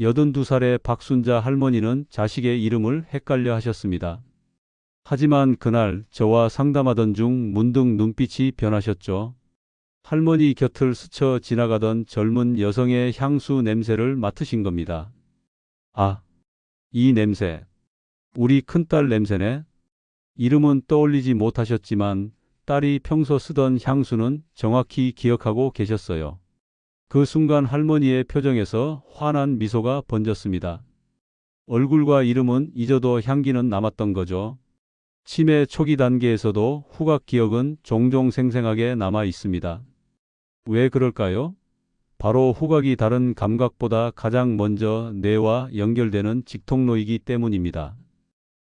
82살의 박순자 할머니는 자식의 이름을 헷갈려 하셨습니다. 하지만 그날 저와 상담하던 중 문득 눈빛이 변하셨죠. 할머니 곁을 스쳐 지나가던 젊은 여성의 향수 냄새를 맡으신 겁니다. 아, 이 냄새. 우리 큰딸 냄새네. 이름은 떠올리지 못하셨지만 딸이 평소 쓰던 향수는 정확히 기억하고 계셨어요. 그 순간 할머니의 표정에서 환한 미소가 번졌습니다. 얼굴과 이름은 잊어도 향기는 남았던 거죠. 치매 초기 단계에서도 후각 기억은 종종 생생하게 남아 있습니다. 왜 그럴까요? 바로 후각이 다른 감각보다 가장 먼저 뇌와 연결되는 직통로이기 때문입니다.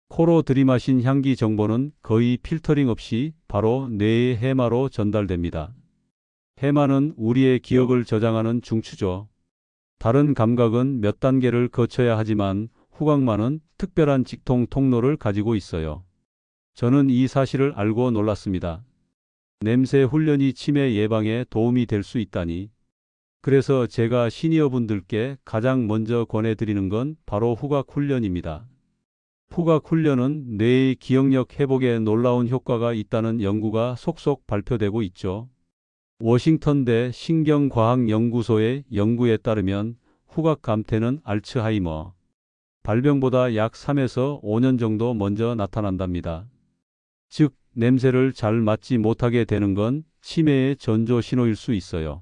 코로 들이마신 향기 정보는 거의 필터링 없이 바로 뇌의 해마로 전달됩니다. 해마는 우리의 기억을 저장하는 중추죠. 다른 감각은 몇 단계를 거쳐야 하지만 후각만은 특별한 직통 통로를 가지고 있어요. 저는 이 사실을 알고 놀랐습니다. 냄새 훈련이 치매 예방에 도움이 될 수 있다니. 그래서 제가 시니어분들께 가장 먼저 권해드리는 건 바로 후각 훈련입니다. 후각 훈련은 뇌의 기억력 회복에 놀라운 효과가 있다는 연구가 속속 발표되고 있죠. 워싱턴대 신경과학연구소의 연구에 따르면 후각 감퇴는 알츠하이머 발병보다 약 3에서 5년 정도 먼저 나타난답니다. 즉, 냄새를 잘 맡지 못하게 되는 건 치매의 전조 신호일 수 있어요.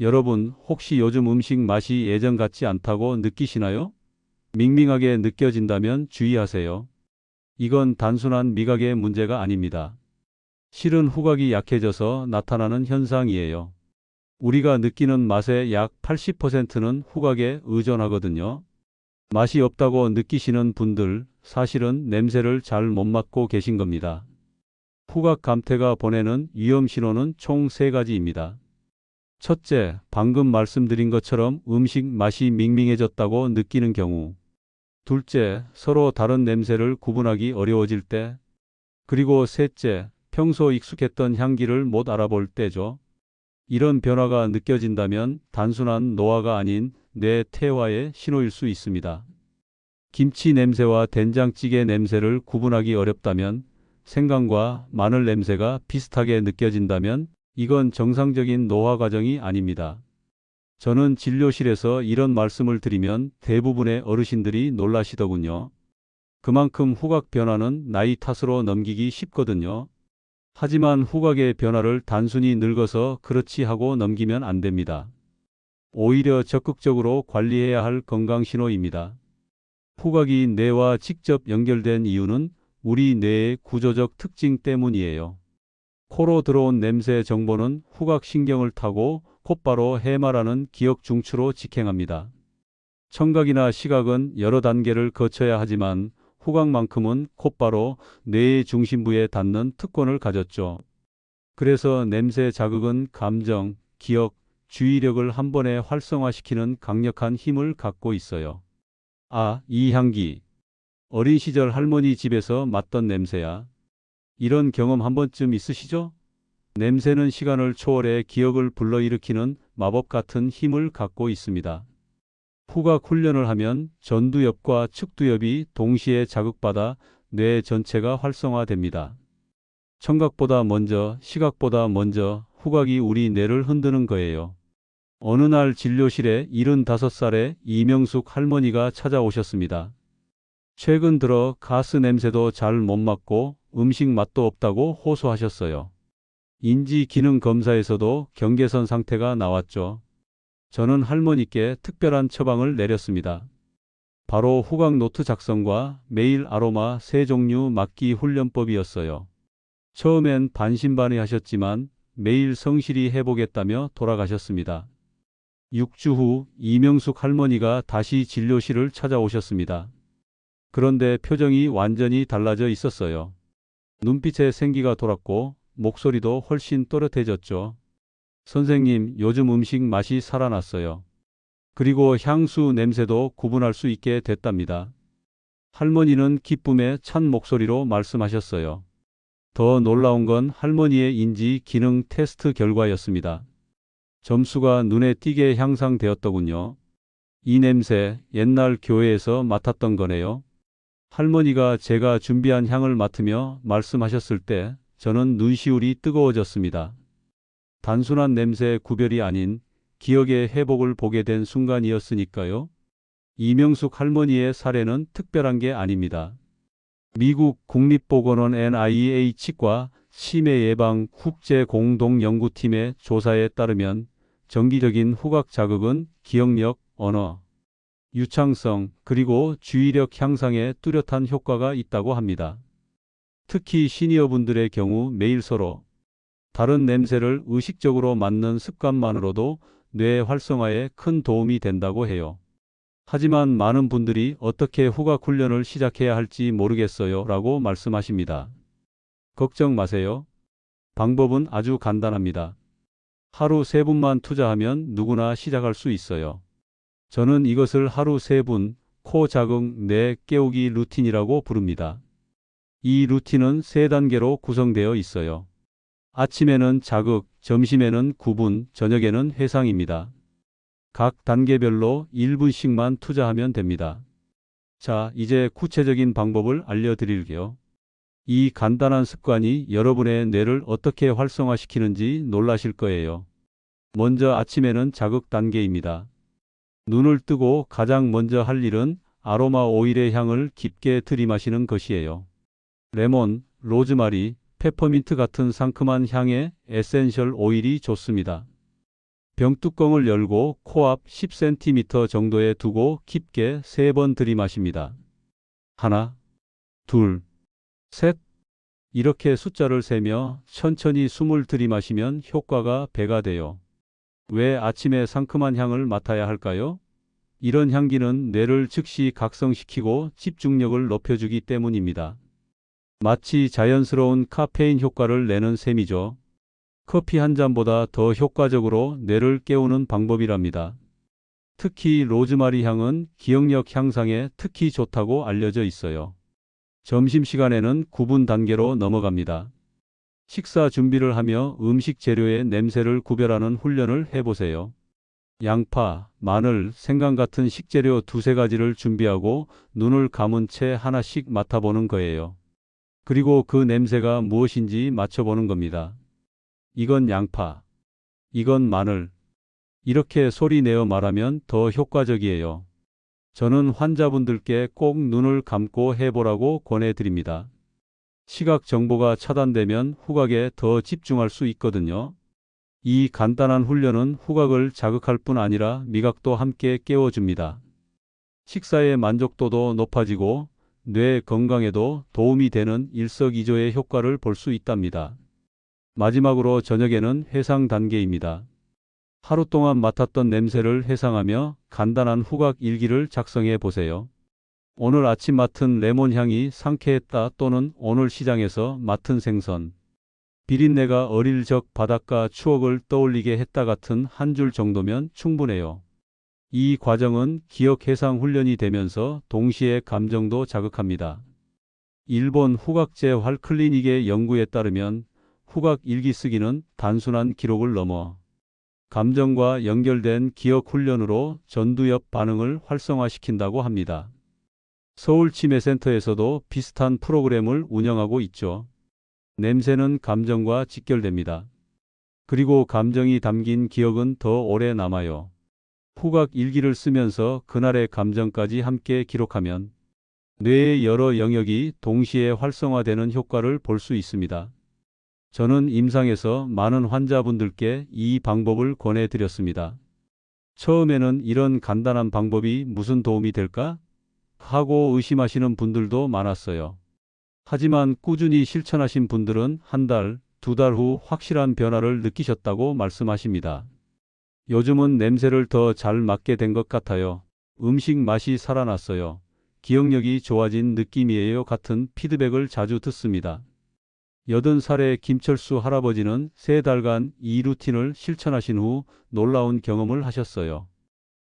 여러분, 혹시 요즘 음식 맛이 예전 같지 않다고 느끼시나요? 밍밍하게 느껴진다면 주의하세요. 이건 단순한 미각의 문제가 아닙니다. 실은 후각이 약해져서 나타나는 현상이에요. 우리가 느끼는 맛의 약 80%는 후각에 의존하거든요. 맛이 없다고 느끼시는 분들, 사실은 냄새를 잘 못 맡고 계신 겁니다. 후각 감퇴가 보내는 위험 신호는 총 3가지입니다. 첫째, 방금 말씀드린 것처럼 음식 맛이 밍밍해졌다고 느끼는 경우. 둘째, 서로 다른 냄새를 구분하기 어려워질 때. 그리고 셋째, 평소 익숙했던 향기를 못 알아볼 때죠. 이런 변화가 느껴진다면 단순한 노화가 아닌 뇌 퇴화의 신호일 수 있습니다. 김치 냄새와 된장찌개 냄새를 구분하기 어렵다면, 생강과 마늘 냄새가 비슷하게 느껴진다면 이건 정상적인 노화 과정이 아닙니다. 저는 진료실에서 이런 말씀을 드리면 대부분의 어르신들이 놀라시더군요. 그만큼 후각 변화는 나이 탓으로 넘기기 쉽거든요. 하지만 후각의 변화를 단순히 늙어서 그렇지 하고 넘기면 안 됩니다. 오히려 적극적으로 관리해야 할 건강 신호입니다. 후각이 뇌와 직접 연결된 이유는 우리 뇌의 구조적 특징 때문이에요. 코로 들어온 냄새 정보는 후각신경을 타고 곧바로 해마라는 기억 중추로 직행합니다. 청각이나 시각은 여러 단계를 거쳐야 하지만 후각만큼은 곧바로 뇌의 중심부에 닿는 특권을 가졌죠. 그래서 냄새 자극은 감정, 기억, 주의력을 한 번에 활성화시키는 강력한 힘을 갖고 있어요. 아, 이 향기. 어린 시절 할머니 집에서 맡던 냄새야. 이런 경험 한 번쯤 있으시죠? 냄새는 시간을 초월해 기억을 불러일으키는 마법 같은 힘을 갖고 있습니다. 후각 훈련을 하면 전두엽과 측두엽이 동시에 자극받아 뇌 전체가 활성화됩니다. 청각보다 먼저, 시각보다 먼저 후각이 우리 뇌를 흔드는 거예요. 어느 날 진료실에 75살의 이명숙 할머니가 찾아오셨습니다. 최근 들어 가스 냄새도 잘 못 맡고 음식 맛도 없다고 호소하셨어요. 인지 기능 검사에서도 경계선 상태가 나왔죠. 저는 할머니께 특별한 처방을 내렸습니다. 바로 후각 노트 작성과 매일 아로마 3종류 맡기 훈련법이었어요. 처음엔 반신반의하셨지만 매일 성실히 해보겠다며 돌아가셨습니다. 6주 후 이명숙 할머니가 다시 진료실을 찾아오셨습니다. 그런데 표정이 완전히 달라져 있었어요. 눈빛에 생기가 돌았고 목소리도 훨씬 또렷해졌죠. 선생님, 요즘 음식 맛이 살아났어요. 그리고 향수 냄새도 구분할 수 있게 됐답니다. 할머니는 기쁨에 찬 목소리로 말씀하셨어요. 더 놀라운 건 할머니의 인지 기능 테스트 결과였습니다. 점수가 눈에 띄게 향상되었더군요. 이 냄새 옛날 교회에서 맡았던 거네요. 할머니가 제가 준비한 향을 맡으며 말씀하셨을 때 저는 눈시울이 뜨거워졌습니다. 단순한 냄새 구별이 아닌 기억의 회복을 보게 된 순간이었으니까요. 이명숙 할머니의 사례는 특별한 게 아닙니다. 미국 국립보건원 NIH과 치매 예방 국제공동연구팀의 조사에 따르면 정기적인 후각 자극은 기억력, 언어, 유창성, 그리고 주의력 향상에 뚜렷한 효과가 있다고 합니다. 특히 시니어분들의 경우 매일 서로 다른 냄새를 의식적으로 맡는 습관만으로도 뇌 활성화에 큰 도움이 된다고 해요. 하지만 많은 분들이 어떻게 후각 훈련을 시작해야 할지 모르겠어요 라고 말씀하십니다. 걱정 마세요. 방법은 아주 간단합니다. 하루 3분만 투자하면 누구나 시작할 수 있어요. 저는 이것을 하루 3분 코 자극 뇌 깨우기 루틴이라고 부릅니다. 이 루틴은 3단계로 구성되어 있어요. 아침에는 자극, 점심에는 구분, 저녁에는 회상입니다. 각 단계별로 1분씩만 투자하면 됩니다. 자, 이제 구체적인 방법을 알려드릴게요. 이 간단한 습관이 여러분의 뇌를 어떻게 활성화시키는지 놀라실 거예요. 먼저 아침에는 자극 단계입니다. 눈을 뜨고 가장 먼저 할 일은 아로마 오일의 향을 깊게 들이마시는 것이에요. 레몬, 로즈마리, 페퍼민트 같은 상큼한 향의 에센셜 오일이 좋습니다. 병뚜껑을 열고 코앞 10cm 정도에 두고 깊게 3번 들이마십니다. 하나, 둘, 셋. 이렇게 숫자를 세며 천천히 숨을 들이마시면 효과가 배가 돼요. 왜 아침에 상큼한 향을 맡아야 할까요? 이런 향기는 뇌를 즉시 각성시키고 집중력을 높여주기 때문입니다. 마치 자연스러운 카페인 효과를 내는 셈이죠. 커피 한 잔보다 더 효과적으로 뇌를 깨우는 방법이랍니다. 특히 로즈마리 향은 기억력 향상에 특히 좋다고 알려져 있어요. 점심시간에는 구분 단계로 넘어갑니다. 식사 준비를 하며 음식 재료의 냄새를 구별하는 훈련을 해보세요. 양파, 마늘, 생강 같은 식재료 2~3가지를 준비하고 눈을 감은 채 하나씩 맡아보는 거예요. 그리고 그 냄새가 무엇인지 맞춰보는 겁니다. 이건 양파, 이건 마늘. 이렇게 소리 내어 말하면 더 효과적이에요. 저는 환자분들께 꼭 눈을 감고 해보라고 권해드립니다. 시각 정보가 차단되면 후각에 더 집중할 수 있거든요. 이 간단한 훈련은 후각을 자극할 뿐 아니라 미각도 함께 깨워줍니다. 식사의 만족도도 높아지고 뇌 건강에도 도움이 되는 일석이조의 효과를 볼 수 있답니다. 마지막으로 저녁에는 회상 단계입니다. 하루 동안 맡았던 냄새를 회상하며 간단한 후각 일기를 작성해 보세요. 오늘 아침 맡은 레몬 향이 상쾌했다, 또는 오늘 시장에서 맡은 생선, 비린내가 어릴 적 바닷가 추억을 떠올리게 했다 같은 한 줄 정도면 충분해요. 이 과정은 기억 해상 훈련이 되면서 동시에 감정도 자극합니다. 일본 후각재 활클리닉의 연구에 따르면 후각 일기 쓰기는 단순한 기록을 넘어 감정과 연결된 기억 훈련으로 전두엽 반응을 활성화시킨다고 합니다. 서울치매센터에서도 비슷한 프로그램을 운영하고 있죠. 냄새는 감정과 직결됩니다. 그리고 감정이 담긴 기억은 더 오래 남아요. 후각 일기를 쓰면서 그날의 감정까지 함께 기록하면 뇌의 여러 영역이 동시에 활성화되는 효과를 볼 수 있습니다. 저는 임상에서 많은 환자분들께 이 방법을 권해드렸습니다. 처음에는 이런 간단한 방법이 무슨 도움이 될까? 하고 의심하시는 분들도 많았어요. 하지만 꾸준히 실천하신 분들은 한 달, 2달 후 확실한 변화를 느끼셨다고 말씀하십니다. 요즘은 냄새를 더 잘 맡게 된 것 같아요. 음식 맛이 살아났어요. 기억력이 좋아진 느낌이에요 같은 피드백을 자주 듣습니다. 80살의 김철수 할아버지는 3달간 이 루틴을 실천하신 후 놀라운 경험을 하셨어요.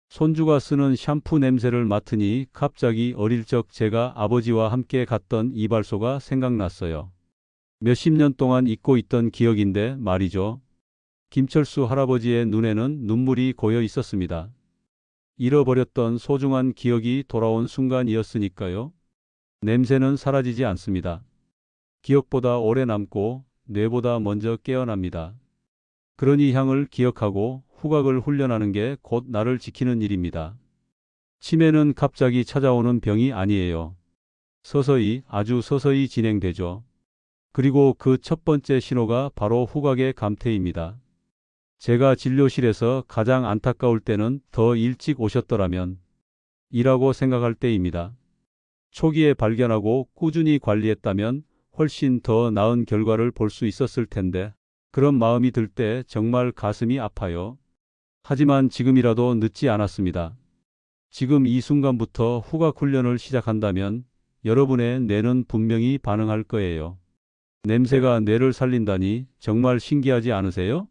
손주가 쓰는 샴푸 냄새를 맡으니 갑자기 어릴 적 제가 아버지와 함께 갔던 이발소가 생각났어요. 몇십 년 동안 잊고 있던 기억인데 말이죠. 김철수 할아버지의 눈에는 눈물이 고여 있었습니다. 잃어버렸던 소중한 기억이 돌아온 순간이었으니까요. 냄새는 사라지지 않습니다. 기억보다 오래 남고 뇌보다 먼저 깨어납니다. 그러니 향을 기억하고 후각을 훈련하는 게 곧 나를 지키는 일입니다. 치매는 갑자기 찾아오는 병이 아니에요. 서서히, 아주 서서히 진행되죠. 그리고 그 첫 번째 신호가 바로 후각의 감퇴입니다. 제가 진료실에서 가장 안타까울 때는 더 일찍 오셨더라면 이라고 생각할 때입니다. 초기에 발견하고 꾸준히 관리했다면 훨씬 더 나은 결과를 볼 수 있었을 텐데 그런 마음이 들 때 정말 가슴이 아파요. 하지만 지금이라도 늦지 않았습니다. 지금 이 순간부터 후각 훈련을 시작한다면 여러분의 뇌는 분명히 반응할 거예요. 냄새가 뇌를 살린다니 정말 신기하지 않으세요?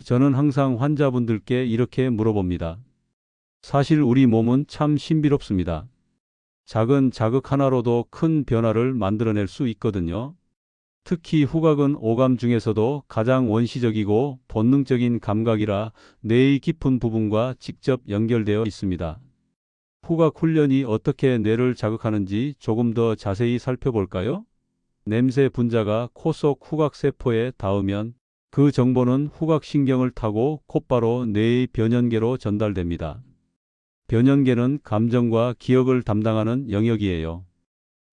저는 항상 환자분들께 이렇게 물어봅니다. 사실 우리 몸은 참 신비롭습니다. 작은 자극 하나로도 큰 변화를 만들어낼 수 있거든요. 특히 후각은 오감 중에서도 가장 원시적이고 본능적인 감각이라 뇌의 깊은 부분과 직접 연결되어 있습니다. 후각 훈련이 어떻게 뇌를 자극하는지 조금 더 자세히 살펴볼까요? 냄새 분자가 코 속 후각세포에 닿으면 그 정보는 후각신경을 타고 곧바로 뇌의 변연계로 전달됩니다. 변연계는 감정과 기억을 담당하는 영역이에요.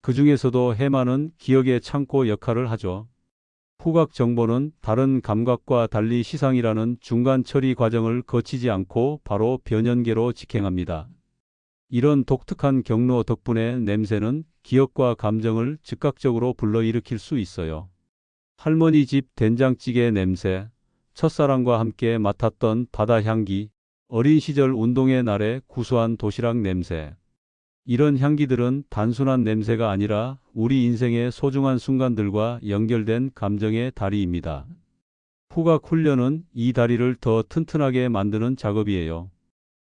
그 중에서도 해마는 기억의 창고 역할을 하죠. 후각 정보는 다른 감각과 달리 시상이라는 중간 처리 과정을 거치지 않고 바로 변연계로 직행합니다. 이런 독특한 경로 덕분에 냄새는 기억과 감정을 즉각적으로 불러일으킬 수 있어요. 할머니 집 된장찌개 냄새, 첫사랑과 함께 맡았던 바다 향기, 어린 시절 운동의 날의 구수한 도시락 냄새. 이런 향기들은 단순한 냄새가 아니라 우리 인생의 소중한 순간들과 연결된 감정의 다리입니다. 후각 훈련은 이 다리를 더 튼튼하게 만드는 작업이에요.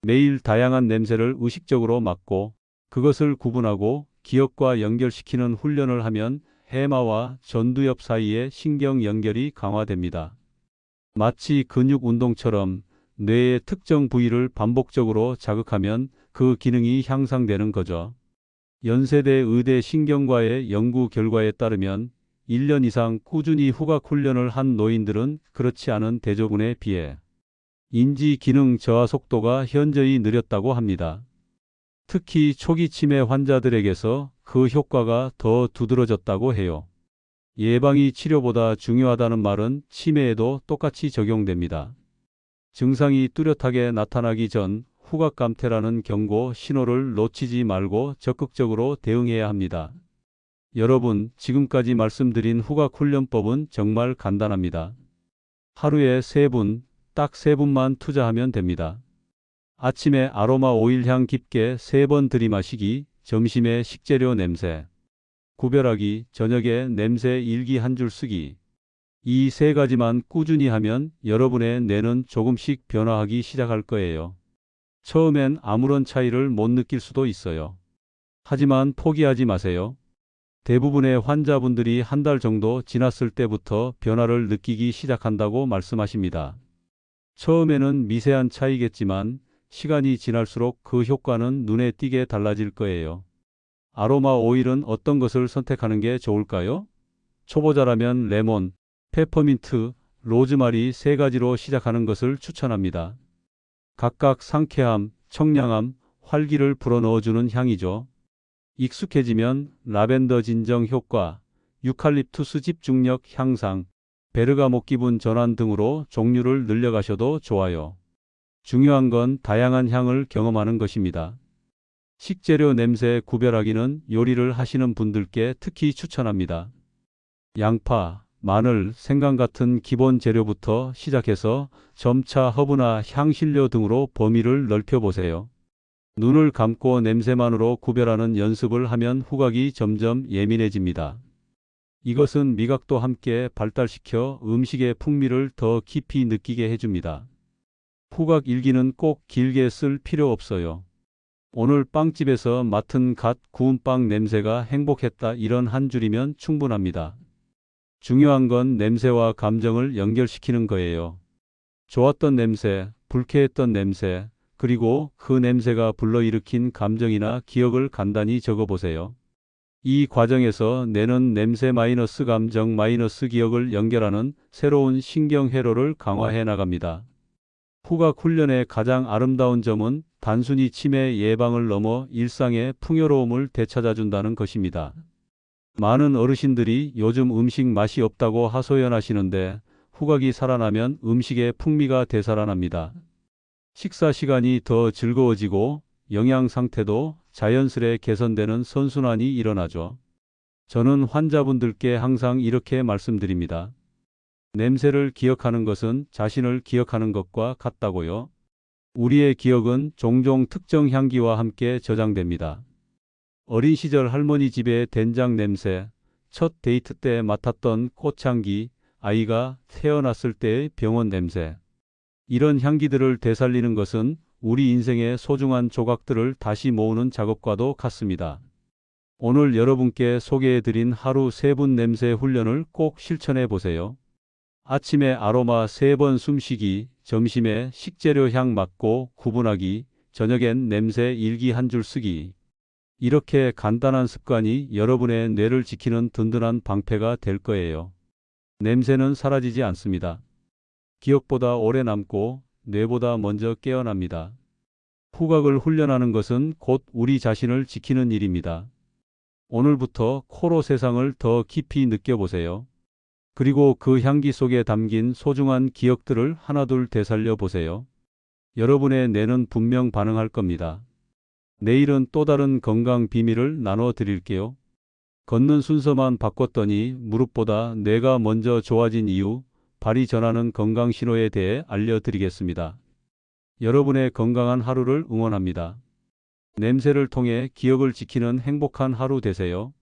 매일 다양한 냄새를 의식적으로 맡고 그것을 구분하고 기억과 연결시키는 훈련을 하면 해마와 전두엽 사이의 신경 연결이 강화됩니다. 마치 근육 운동처럼 뇌의 특정 부위를 반복적으로 자극하면 그 기능이 향상되는 거죠. 연세대 의대 신경과의 연구 결과에 따르면 1년 이상 꾸준히 후각 훈련을 한 노인들은 그렇지 않은 대조군에 비해 인지 기능 저하 속도가 현저히 느렸다고 합니다. 특히 초기 치매 환자들에게서 그 효과가 더 두드러졌다고 해요. 예방이 치료보다 중요하다는 말은 치매에도 똑같이 적용됩니다. 증상이 뚜렷하게 나타나기 전 후각 감퇴라는 경고 신호를 놓치지 말고 적극적으로 대응해야 합니다. 여러분, 지금까지 말씀드린 후각 훈련법은 정말 간단합니다. 하루에 3분, 딱 3분만 투자하면 됩니다. 아침에 아로마 오일 향 깊게 3번 들이마시기, 점심에 식재료 냄새 구별하기, 저녁에 냄새 일기 한 줄 쓰기. 이 3가지만 꾸준히 하면 여러분의 뇌는 조금씩 변화하기 시작할 거예요. 처음엔 아무런 차이를 못 느낄 수도 있어요. 하지만 포기하지 마세요. 대부분의 환자분들이 한 달 정도 지났을 때부터 변화를 느끼기 시작한다고 말씀하십니다. 처음에는 미세한 차이겠지만 시간이 지날수록 그 효과는 눈에 띄게 달라질 거예요. 아로마 오일은 어떤 것을 선택하는 게 좋을까요? 초보자라면 레몬, 페퍼민트, 로즈마리 3가지로 시작하는 것을 추천합니다. 각각 상쾌함, 청량함, 활기를 불어넣어주는 향이죠. 익숙해지면 라벤더 진정 효과, 유칼립투스 집중력 향상, 베르가못 기분 전환 등으로 종류를 늘려가셔도 좋아요. 중요한 건 다양한 향을 경험하는 것입니다. 식재료 냄새 구별하기는 요리를 하시는 분들께 특히 추천합니다. 양파, 마늘, 생강 같은 기본 재료부터 시작해서 점차 허브나 향신료 등으로 범위를 넓혀보세요. 눈을 감고 냄새만으로 구별하는 연습을 하면 후각이 점점 예민해집니다. 이것은 미각도 함께 발달시켜 음식의 풍미를 더 깊이 느끼게 해줍니다. 후각 일기는 꼭 길게 쓸 필요 없어요. 오늘 빵집에서 맡은 갓 구운 빵 냄새가 행복했다, 이런 한 줄이면 충분합니다. 중요한 건 냄새와 감정을 연결시키는 거예요. 좋았던 냄새, 불쾌했던 냄새, 그리고 그 냄새가 불러일으킨 감정이나 기억을 간단히 적어보세요. 이 과정에서 뇌는 냄새 마이너스 감정 마이너스 기억을 연결하는 새로운 신경 회로를 강화해 나갑니다. 후각 훈련의 가장 아름다운 점은 단순히 치매 예방을 넘어 일상의 풍요로움을 되찾아준다는 것입니다. 많은 어르신들이 요즘 음식 맛이 없다고 하소연하시는데 후각이 살아나면 음식의 풍미가 되살아납니다. 식사 시간이 더 즐거워지고 영양 상태도 자연스레 개선되는 선순환이 일어나죠. 저는 환자분들께 항상 이렇게 말씀드립니다. 냄새를 기억하는 것은 자신을 기억하는 것과 같다고요. 우리의 기억은 종종 특정 향기와 함께 저장됩니다. 어린 시절 할머니 집의 된장 냄새, 첫 데이트 때 맡았던 꽃향기, 아이가 태어났을 때의 병원 냄새. 이런 향기들을 되살리는 것은 우리 인생의 소중한 조각들을 다시 모으는 작업과도 같습니다. 오늘 여러분께 소개해드린 하루 3분 냄새 훈련을 꼭 실천해 보세요. 아침에 아로마 3번 숨쉬기, 점심에 식재료 향 맡고 구분하기, 저녁엔 냄새 일기 한 줄 쓰기. 이렇게 간단한 습관이 여러분의 뇌를 지키는 든든한 방패가 될 거예요. 냄새는 사라지지 않습니다. 기억보다 오래 남고 뇌보다 먼저 깨어납니다. 후각을 훈련하는 것은 곧 우리 자신을 지키는 일입니다. 오늘부터 코로 세상을 더 깊이 느껴보세요. 그리고 그 향기 속에 담긴 소중한 기억들을 하나둘 되살려 보세요. 여러분의 뇌는 분명 반응할 겁니다. 내일은 또 다른 건강 비밀을 나눠 드릴게요. 걷는 순서만 바꿨더니 무릎보다 뇌가 먼저 좋아진 이유, 발이 전하는 건강 신호에 대해 알려드리겠습니다. 여러분의 건강한 하루를 응원합니다. 냄새를 통해 기억을 지키는 행복한 하루 되세요.